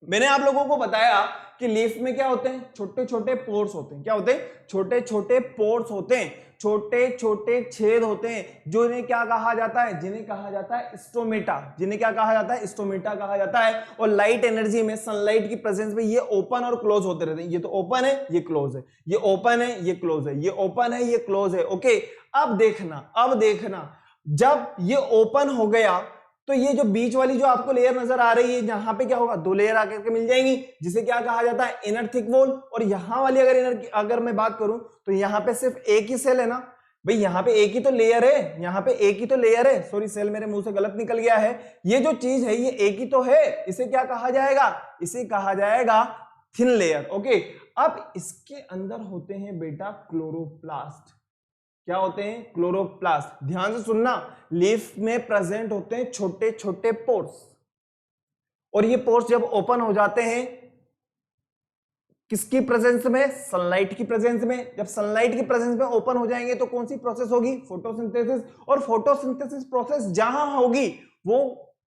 मैंने आप लोगों को बताया कि लीफ में क्या होते हैं? छोटे छोटे पोर्स होते हैं। क्या होते हैं? छोटे छोटे पोर्स होते हैं, छोटे छोटे छेद होते हैं, जो इन्हें क्या कहा जाता है? जिन्हें कहा जाता है स्टोमेटा। जिन्हें क्या कहा जाता है? स्टोमेटा कहा जाता है। और लाइट एनर्जी में, सनलाइट की प्रेजेंस में ये ओपन और क्लोज होते रहते हैं। ये तो ओपन है, ये क्लोज है, ये ओपन है, ये क्लोज है, ये ओपन है, ये क्लोज है। ओके, अब देखना, जब ये ओपन हो गया तो ये जो बीच वाली जो आपको लेयर नजर आ रही है, यहां पे क्या होगा? 2 लेयर आकर के मिल जाएंगी, जिसे क्या कहा जाता है? Inner thick wall. और यहां वाली अगर मैं बात करूं तो यहां पे सिर्फ एक ही सेल है ना भाई, यहां पे एक ही तो लेयर है, यहां पे एक ही तो लेयर है। सॉरी, सेल मेरे मुंह से गलत निकल गया है। ये जो चीज है ये एक ही तो है, इसे क्या कहा जाएगा? इसे कहा जाएगा थिन लेयर। ओके, अब इसके अंदर होते हैं बेटा क्लोरोप्लास्ट। क्या होते हैं? क्लोरोप्लास्ट। ध्यान से सुनना, लीफ में प्रेजेंट होते हैं छोटे छोटे पोर्स, और ये पोर्स जब ओपन हो जाते हैं किसकी प्रेजेंस में? सनलाइट की प्रेजेंस में। जब सनलाइट की प्रेजेंस में ओपन हो जाएंगे तो कौन सी प्रोसेस होगी? फोटोसिंथेसिस। और फोटोसिंथेसिस प्रोसेस जहां होगी वो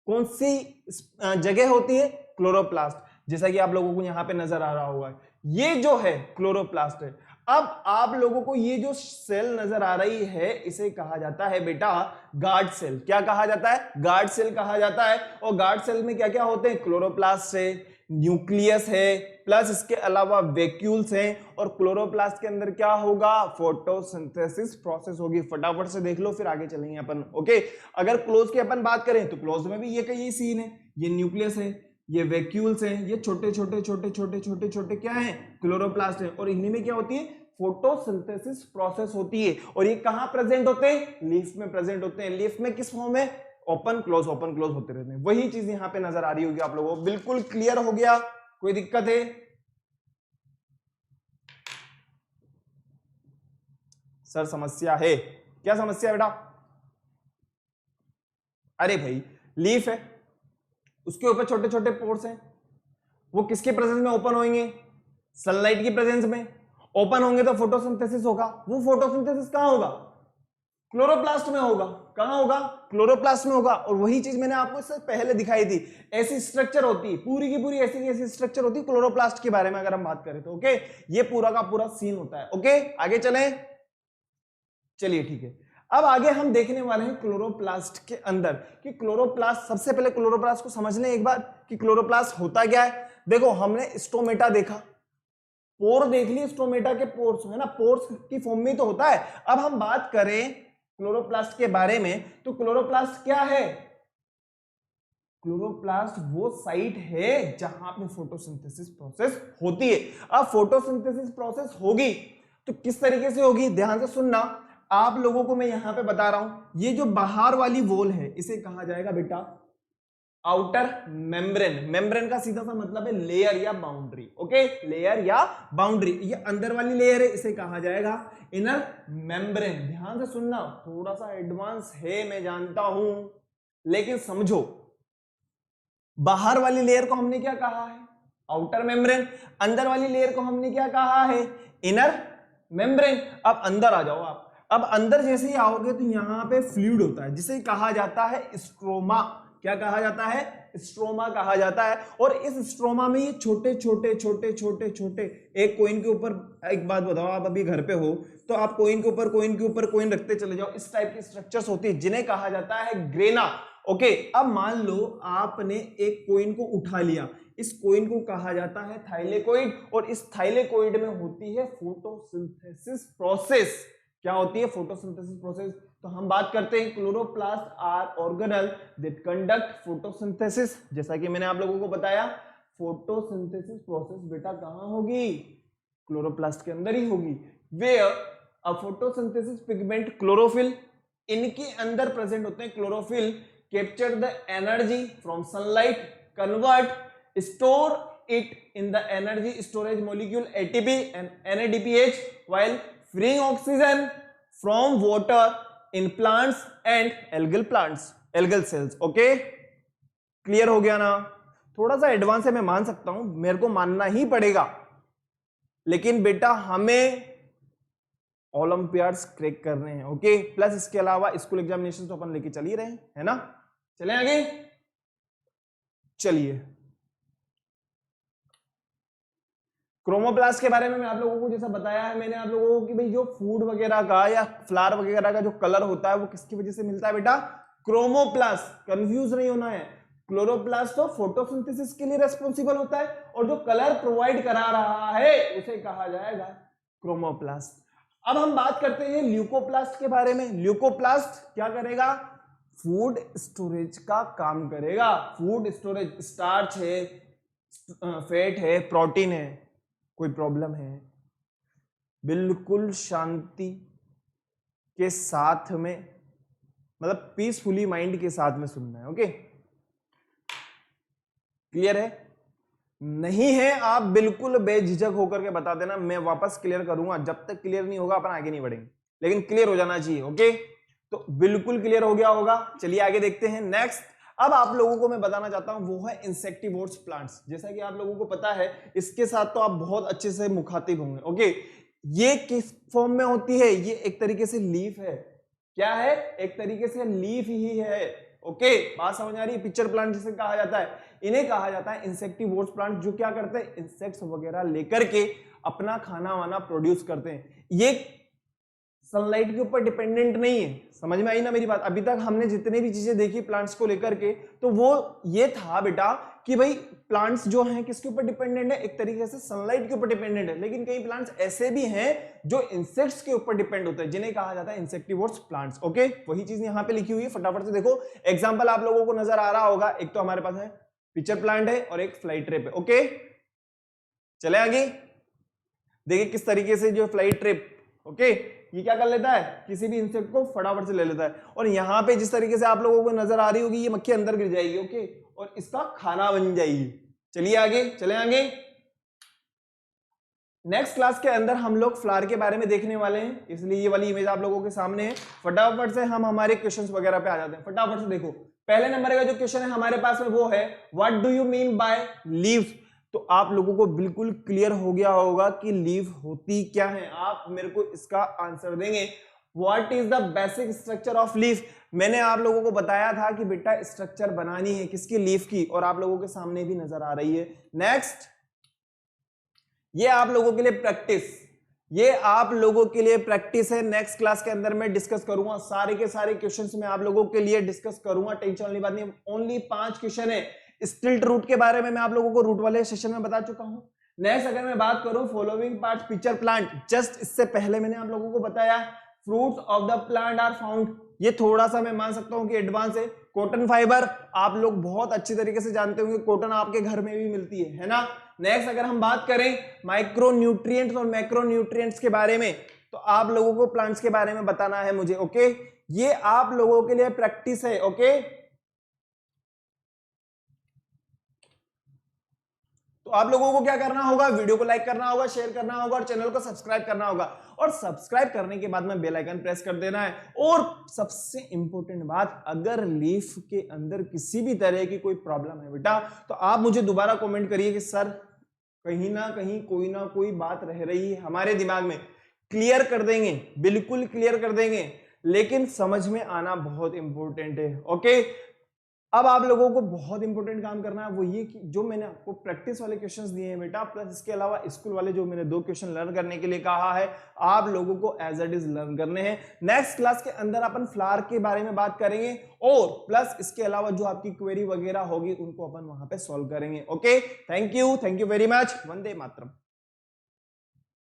कौन सी जगह होती है? क्लोरोप्लास्ट। जैसा कि आप लोगों को यहां पे नजर आ रहा होगा, ये जो है क्लोरोप्लास्ट है। अब आप लोगों को ये जो सेल नजर आ रही है इसे कहा जाता है बेटा गार्ड सेल। क्या कहा जाता है? गार्ड सेल कहा जाता है। और गार्ड सेल में क्या क्या होते हैं? क्लोरोप्लास्ट है, न्यूक्लियस है, प्लस इसके अलावा वैक्यूल्स हैं। और क्लोरोप्लास्ट के अंदर क्या होगा? फोटोसिंथेसिस प्रोसेस होगी। फटाफट से देख लो, फिर आगे चलेंगे अपन। ओके, अगर क्लोज की अपन बात करें तो क्लोज में भी ये कई सीन है, ये न्यूक्लियस है, ये वैक्यूल्स हैं, ये छोटे छोटे छोटे छोटे छोटे छोटे क्या हैं? क्लोरोप्लास्ट हैं। और इन्हीं में क्या होती है? फोटोसिंथेसिस प्रोसेस होती है। और ये कहां प्रेजेंट होते हैं? लीफ में प्रेजेंट होते हैं। लीफ में किस फॉर्म में? ओपन क्लोज होते रहते हैं। वही चीज यहां पे नजर आ रही होगी आप लोगों को। बिल्कुल क्लियर हो गया? कोई दिक्कत है? सर समस्या है? क्या समस्या बेटा? अरे भाई, लीफ है, उसके ऊपर छोटे छोटे पोर्स हैं, वो किसके प्रेजेंस में ओपन होंगे? सनलाइट की प्रेजेंस में ओपन होंगे तो फोटोसिंथेसिस होगा। वो फोटोसिंथेसिस कहां होगा? क्लोरोप्लास्ट में होगा। कहां होगा? क्लोरोप्लास्ट में होगा। और वही चीज मैंने आपको इससे पहले दिखाई थी, ऐसी स्ट्रक्चर होती है, पूरी की पूरी ऐसी स्ट्रक्चर होती है क्लोरोप्लास्ट के बारे में अगर हम बात करें तो। ओके, ये पूरा का पूरा सीन होता है। ओके, आगे चलें। चलिए ठीक है, अब आगे हम देखने वाले हैं क्लोरोप्लास्ट के अंदर कि क्लोरोप्लास्ट, सबसे पहले क्लोरोप्लास्ट को समझ लें एक बार कि क्लोरोप्लास्ट होता क्या है। देखो, हमने स्टोमेटा देखा, पोर देख लिए, स्टोमेटा के पोर्स है ना, पोर्स की फॉर्म में तो होता है। अब हम बात करें क्लोरोप्लास्ट के बारे में तो क्लोरोप्लास्ट क्या है? क्लोरोप्लास्ट वो साइट है जहां पे फोटोसिंथेसिस प्रोसेस होती है। अब फोटोसिंथेसिस प्रोसेस होगी तो किस तरीके से होगी, ध्यान से सुनना। आप लोगों को मैं यहां पे बता रहा हूं, ये जो बाहर वाली वॉल है इसे कहा जाएगा बेटा आउटर मेम्ब्रेन। मेम्ब्रेन का सीधा सा मतलब है लेयर या बाउंड्री। ओके, लेयर या बाउंड्री। ये अंदर वाली लेयर है, इसे कहा जाएगा इनर मेम्ब्रेन। ध्यान से सुनना, थोड़ा सा एडवांस है मैं जानता हूं, लेकिन समझो। बाहर वाली लेयर को हमने क्या कहा है, आउटर मेम्ब्रेन। अंदर वाली लेयर को हमने क्या कहा है, इनर मेम्ब्रेन। अब अंदर आ जाओ आप। अब अंदर जैसे ही आओगे तो यहां पे फ्लूइड होता है जिसे कहा जाता है स्ट्रोमा। क्या कहा जाता है, स्ट्रोमा कहा जाता है। और इस स्ट्रोमा में ये छोटे छोटे छोटे छोटे छोटे, एक कॉइन के ऊपर, एक बात बताओ, आप अभी घर पे हो तो आप कॉइन के ऊपर कॉइन के ऊपर कॉइन रखते चले जाओ, इस टाइप की स्ट्रक्चर्स होती है जिन्हें कहा जाता है ग्रेना। ओके, अब मान लो आपने एक कॉइन को उठा लिया, इस कॉइन को कहा जाता है थाइलेकोइड, और इस थाइलेकोइड में होती है फोटोसिंथेसिस प्रोसेस। क्या होती है, फोटोसिंथेसिस प्रोसेस। तो हम बात करते हैं chloroplast are organelle that conduct photosynthesis. जैसा कि मैंने आप लोगों को बताया, फोटोसिंथेसिस प्रोसेस बेटा कहां होगी, क्लोरोप्लास्ट के अंदर ही होगी। Where a photosynthesis pigment chlorophyll, इनके अंदर प्रेजेंट होते हैं chlorophyll, capture the energy from sunlight, convert, store it in the energy storage molecule ATP and NADPH while freeing oxygen from water in plants and algal cells. Okay, clear हो गया ना। थोड़ा सा एडवांस है मैं मान सकता हूं, मेरे को मानना ही पड़ेगा, लेकिन बेटा हमें ओलंपियाड्स क्रैक करने हैं। ओके, प्लस इसके अलावा स्कूल एग्जामिनेशन तो अपन लेके चल ही रहे हैं, है ना। चलें आगे, चलिए। क्रोमोप्लास्ट के बारे में मैं आप लोगों को जैसा बताया है मैंने आप लोगों को कि भाई जो फूड वगैरह का या फ्लावर वगैरह का जो कलर होता है वो किसकी वजह से मिलता है बेटा, क्रोमोप्लास्ट। कंफ्यूज नहीं होना है, क्लोरोप्लास्ट तो फोटोसिंथेसिस के लिए रेस्पॉन्सिबल होता है और जो कलर प्रोवाइड करा रहा है उसे कहा जाएगा क्रोमोप्लास्ट। अब हम बात करते हैं ल्यूकोप्लास्ट के बारे में। ल्यूकोप्लास्ट क्या करेगा, फूड स्टोरेज का काम करेगा। फूड स्टोरेज, स्टार्च है, फैट है, प्रोटीन है, कोई प्रॉब्लम है, बिल्कुल शांति के साथ में, मतलब पीसफुली माइंड के साथ में सुनना है। ओके, क्लियर है, नहीं है आप बिल्कुल बेझिझक होकर के बता देना, मैं वापस क्लियर करूंगा। जब तक क्लियर नहीं होगा अपन आगे नहीं बढ़ेंगे, लेकिन क्लियर हो जाना चाहिए। ओके, तो बिल्कुल क्लियर हो गया होगा। चलिए आगे देखते हैं नेक्स्ट। अब आप लोगों को मैं बताना चाहता हूं वो है इंसेक्टिवोर्स प्लांट्स। जैसा कि आप लोगों को पता है, इसके साथ तो आप बहुत अच्छे से मुखातिब होंगे। ओके, ये किस फॉर्म में होती है, ये एक तरीके से लीफ है। क्या है, एक तरीके से लीफ ही है। ओके, बात समझ आ रही है। पिक्चर प्लांट जिसे कहा जाता है, इन्हें कहा जाता है इंसेक्टिवोर्स प्लांट, जो क्या करते हैं, इंसेक्ट्स वगैरह लेकर के अपना खाना वाना प्रोड्यूस करते हैं। ये सनलाइट के ऊपर डिपेंडेंट नहीं है। समझ में आई ना मेरी बात। अभी तक हमने जितने भी चीजें देखी प्लांट्स को लेकर के, तो वो ये था बेटा कि भाई प्लांट्स जो हैं किसके ऊपर डिपेंडेंट है, एक तरीके से सनलाइट के ऊपर डिपेंडेंट है। लेकिन कई प्लांट्स ऐसे भी हैं जो इंसेक्ट्स के ऊपर डिपेंड होते हैं, जिन्हें कहा जाता है इंसेक्टिवोर्स प्लांट्स। ओके, वही चीज यहां पे लिखी हुई है, फटाफट से देखो। एग्जाम्पल आप लोगों को नजर आ रहा होगा, एक तो हमारे पास है पिक्चर प्लांट है और एक फ्लाई ट्रैप है। ओके, चले आगे देखिए किस तरीके से जो फ्लाई ट्रैप, ओके, ये क्या कर लेता है, किसी भी इंसेक्ट को फटाफट से ले लेता है। और यहां पे जिस तरीके से आप लोगों को नजर आ रही होगी, ये मक्खी अंदर गिर जाएगी। ओके, और इसका खाना बन जाएगी। चलिए आगे, चले आगे। नेक्स्ट क्लास के अंदर हम लोग फ्लावर के बारे में देखने वाले हैं, इसलिए ये वाली इमेज आप लोगों के सामने है। फटाफट से हम हमारे क्वेश्चंस वगैरह पे आ जाते हैं। फटाफट से देखो, पहले नंबर का जो क्वेश्चन है हमारे पास में वो है, what do you mean by leaves. तो आप लोगों को बिल्कुल क्लियर हो गया होगा कि लीफ होती क्या है। आप मेरे को इसका आंसर देंगे, what is the basic structure of leaf. मैंने आप लोगों को बताया था कि बेटा स्ट्रक्चर बनानी है किसकी, लीफ की, और आप लोगों के सामने भी नजर आ रही है। नेक्स्ट, ये आप लोगों के लिए प्रैक्टिस, ये आप लोगों के लिए प्रैक्टिस है। नेक्स्ट क्लास के अंदर मैं डिस्कस करूंगा सारे के सारे क्वेश्चंस में आप लोगों के लिए डिस्कस करूंगा, टेंशन वाली बात नहीं। ओनली 5 क्वेश्चन है। स्टिल्ट रूट के बारे में मैं आप लोगों को रूट वाले सेशन में बता चुका हूं। नेक्स्ट अगर मैं बात करूं following part picture plant, just इससे पहले मैंने आप लोगों को बताया fruits of the plant are found. ये थोड़ा सा मैं मान सकता हूं कि एडवांस है। कॉटन फाइबर आप लोग बहुत अच्छी तरीके से जानते होंगे, कॉटन आपके घर में भी मिलती है ना। नेक्स्ट अगर हम बात करें माइक्रो न्यूट्रिएंट्स और मैक्रो न्यूट्रिएंट्स के बारे में, तो आप लोगों को प्लांट्स के बारे में बताना है मुझे, ओके। ये आप लोगों के लिए प्रैक्टिस है, ओके। तो आप लोगों को क्या करना होगा, वीडियो को लाइक करना होगा, शेयर करना होगा और चैनल को सब्सक्राइब करना होगा, और सब्सक्राइब करने के बाद में बेल आइकन प्रेस कर देना है। और सबसे इंपॉर्टेंट बात, अगर लीफ के अंदर किसी भी तरह की कोई प्रॉब्लम है बेटा, तो आप मुझे दोबारा कमेंट करिए कि सर कहीं ना कोई बात रह रही है हमारे दिमाग में, क्लियर कर देंगे, बिल्कुल क्लियर कर देंगे, लेकिन समझ में आना बहुत इंपॉर्टेंट है, ओके। अब आप लोगों को बहुत इंपॉर्टेंट काम करना है, वो ये कि जो मैंने आपको प्रैक्टिस वाले क्वेश्चंस दिए हैं बेटा, प्लस इसके अलावा स्कूल वाले जो मैंने 2 क्वेश्चन लर्न करने के लिए कहा है, आप लोगों को एज इट इज लर्न करने हैं। नेक्स्ट क्लास के अंदर अपन फ्लावर के बारे में बात करेंगे, और प्लस इसके अलावा जो आपकी क्वेरी वगैरह होगी उनको अपन वहां पे सॉल्व करेंगे, okay. Thank you very much. Vande Mataram.